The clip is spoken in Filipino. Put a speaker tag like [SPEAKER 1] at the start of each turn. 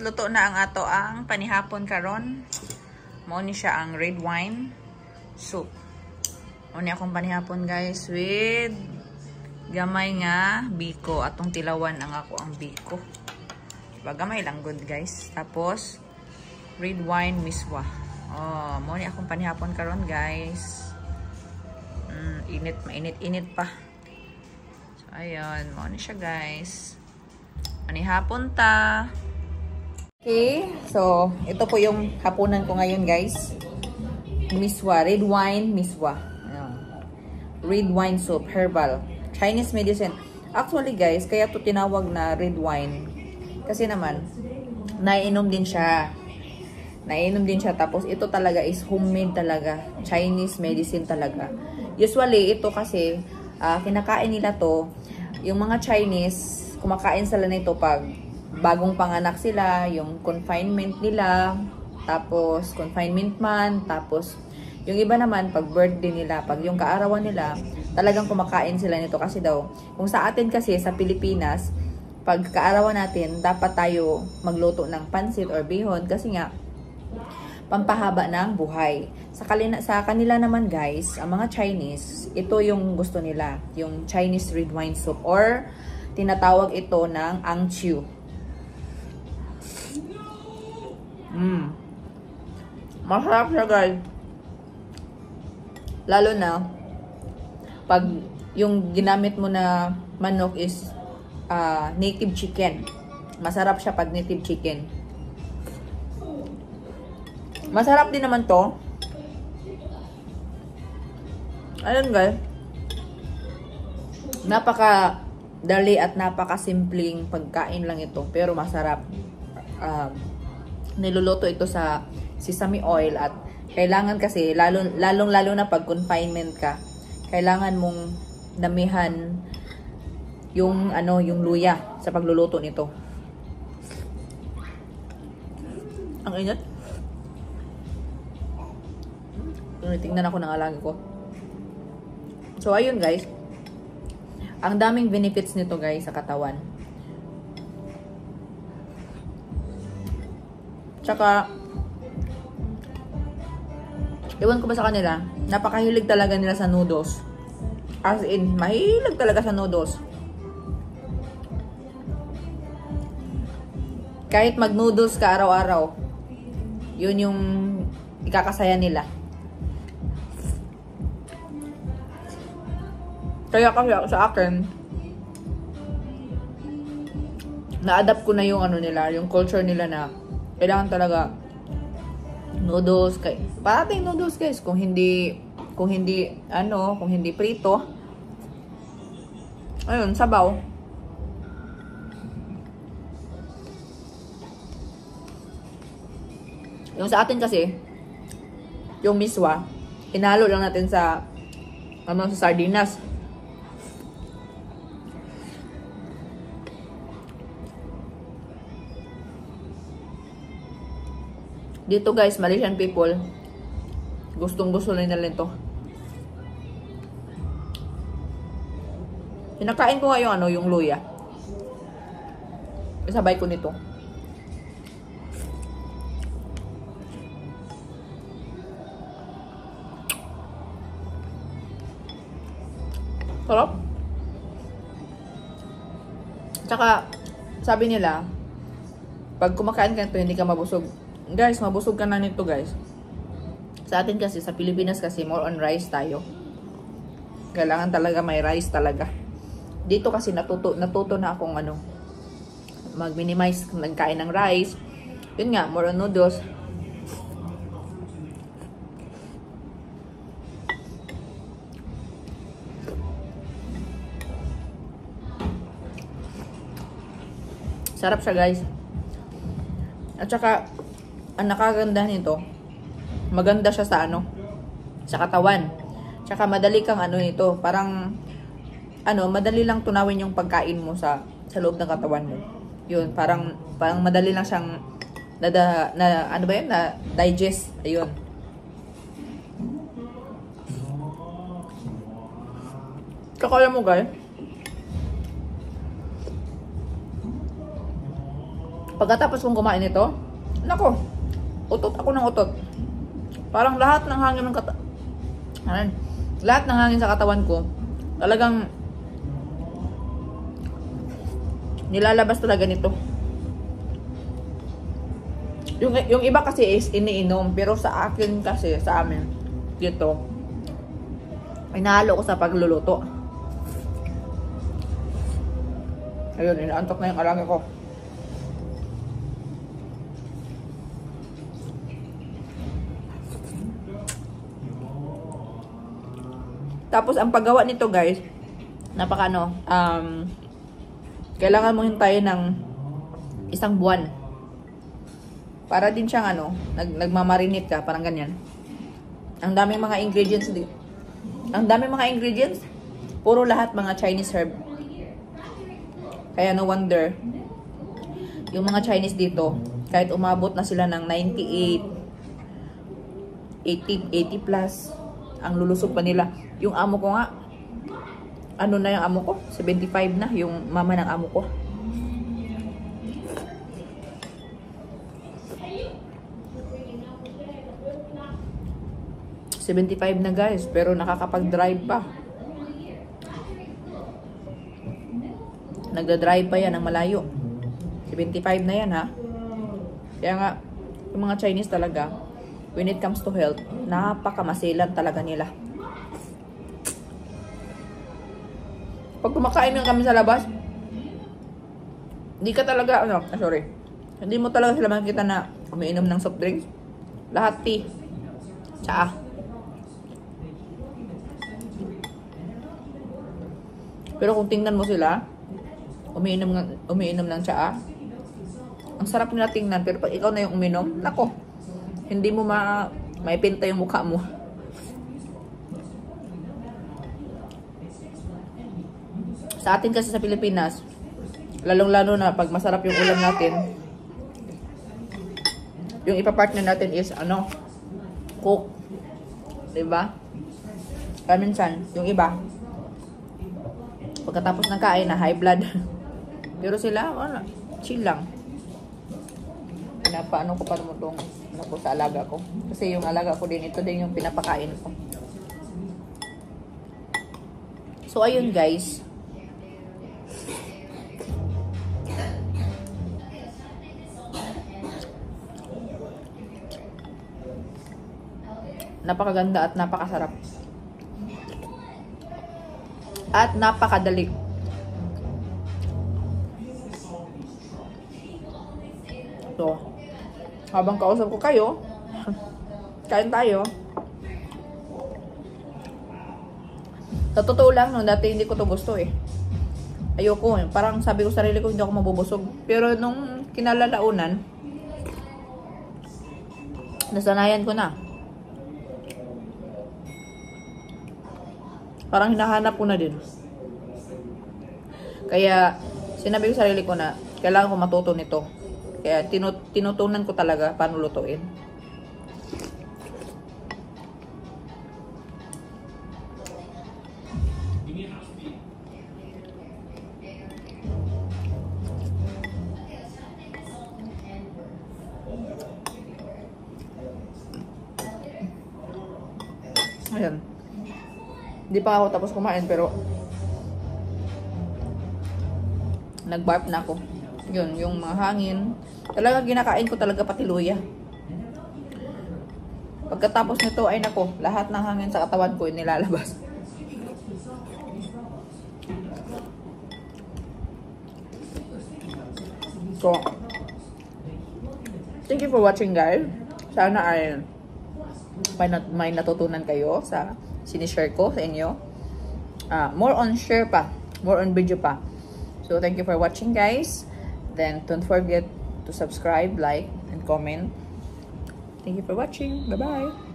[SPEAKER 1] luto na ang ato ang panihapon karon. Mao ni siya ang red wine soup. Mao ni akong panihapon guys with gamay nga biko. Atong tilawan ang ako ang biko. Diba, gamay lang good guys. Tapos red wine miswa. Oh, mao ni akong panihapon karon guys. Mainit pa. So ayun, mao ni siya guys. Panihapon ta. Okay, so ito po yung hapunan ko ngayon guys. Miswa, red wine miswa. Red wine soup, herbal, Chinese medicine. Actually guys, kaya to tinawag na red wine. Kasi naman, nainom din siya. Tapos ito talaga is homemade talaga. Chinese medicine talaga. Usually, ito kasi, kinakain nila to. Yung mga Chinese, kumakain sila nito pag bagong panganak sila, yung confinement nila, tapos confinement month, tapos yung iba naman pag birthday nila, pag yung kaarawan nila, talagang kumakain sila nito kasi daw. Kung sa atin kasi sa Pilipinas, pag kaarawan natin, dapat tayo magluto ng pansit or bihon kasi nga pampahaba ng buhay. Sa kanila naman guys, ang mga Chinese, ito yung gusto nila, yung Chinese red wine soup or tinatawag ito ng angqiu. Masarap siya guys. Lalo na pag yung ginamit mo na manok is native chicken. Masarap siya pag native chicken. Masarap din naman to. Ayun guys. Napaka dali at napaka simpleng pagkain lang ito. Pero masarap. Niluluto ito sa sesame oil at kailangan kasi lalong-lalo na pag confinement ka, kailangan mong damihan yung yung luya sa pagluluto nito. Ang init. Tingnan ako ng alaga ko. So ayun guys. Ang daming benefits nito guys sa katawan. Tsaka ewan ko ba sa kanila, napakahilig talaga nila sa noodles. As in, mahilig talaga sa noodles. Kahit mag-noodles ka araw-araw, yun yung ikakasaya nila. Kaya kasi sa akin, na-adapt ko na yung nila, yung culture nila na kailangan talaga noodles, parating noodles guys, kung hindi prito, ayun, sabaw. Yung sa atin kasi, yung miswa, inalo lang natin sa sa sardinas. Dito guys, Malaysian people, gustong-gusto nila ito. Pinakain ko nga yung luya. Isabay ko nito. Sarap. Tsaka, sabi nila, pag kumakain ka nito, hindi ka mabusog. Guys, mabusog ka na nito guys. Sa atin kasi, sa Pilipinas kasi, more on rice tayo. Kailangan talaga may rice talaga. Dito kasi natuto na akong mag-minimize nagkain ng rice. Yun nga, more on noodles. Sarap siya guys. At saka, ang nakaganda nito, maganda siya sa sa katawan. Tsaka madali kang nito, parang madali lang tunawin yung pagkain mo sa loob ng katawan mo. Yun, parang madali lang siyang na digest. Ayun. Tsaka alam mo guys, Pagkatapos kong kumain ito, nako, utot ako ng utot. Parang lahat ng hangin ng lahat ng hangin sa katawan ko, talagang nilalabas talaga nito. Yung iba kasi is iniinom, pero sa akin kasi, sa amin, dito, inahalo ko sa pagluluto. Ayun, inaantok na yung alaga ko. Tapos, ang paggawa nito, guys, kailangan mo hintayin ng isang buwan. Para din siyang nagmamarinate ka, parang ganyan. Ang daming mga ingredients dito. Ang daming mga ingredients, puro lahat mga Chinese herb. Kaya no wonder, yung mga Chinese dito, kahit umabot na sila ng 98, 80 plus, ang lulusog pa nila. Yung amo ko nga, ano na yung amo ko? 75 na, yung mama ng amo ko. $75 na guys, pero nakakapag-drive pa. Nagda-drive pa yan ng malayo. 75 na yan ha. Kaya nga, yung mga Chinese talaga, when it comes to health, napakamasilan talaga nila. Pag kumakain lang kami sa labas, hindi ka talaga, hindi mo talaga sila makikita na umiinom ng soft drinks. Lahat tea, tsaa. Pero kung tingnan mo sila, umiinom ng tsaa, ang sarap nila tingnan. Pero pag ikaw na yung uminom, nako, hindi mo maipinta yung mukha mo. Sa atin kasi sa Pilipinas, lalong-lalo na pag masarap yung ulam natin, yung ipapartner natin is, cook. Diba? Kaya minsan, yung iba, pagkatapos ng kain na high blood. Pero sila, chill lang. Pinapaano ko pa mo itong sa alaga ko. Kasi yung alaga ko din, ito din yung pinapakain ko. So, ayun guys. Napakaganda at napakasarap. At napakadali. So, habang kausap ko kayo, kain tayo. Sa totoo lang, no, dati hindi ko to gusto eh. Ayoko eh. Parang sabi ko sa sarili ko, hindi ako mabubusog. Pero nung kinalalaunan, nasanayan ko na. Parang hinahanap ko na din. Kaya, sinabi ko sa sarili ko na, kailangan ko matuto nito. Kaya, tinutunan ko talaga paano lutuin. Ayan. Hindi pa ako tapos kumain pero nag-barf na ako. Yun, yung mga hangin. Talaga ginakain ko talaga pati luya. Pagkatapos nito ay nako, lahat ng hangin sa katawan ko nilalabas. So, thank you for watching guys. Sana ay may natutunan kayo sa sinishare ko sa inyo. More on share pa. More on video pa. So, thank you for watching, guys. Then, don't forget to subscribe, like, and comment. Thank you for watching. Bye-bye.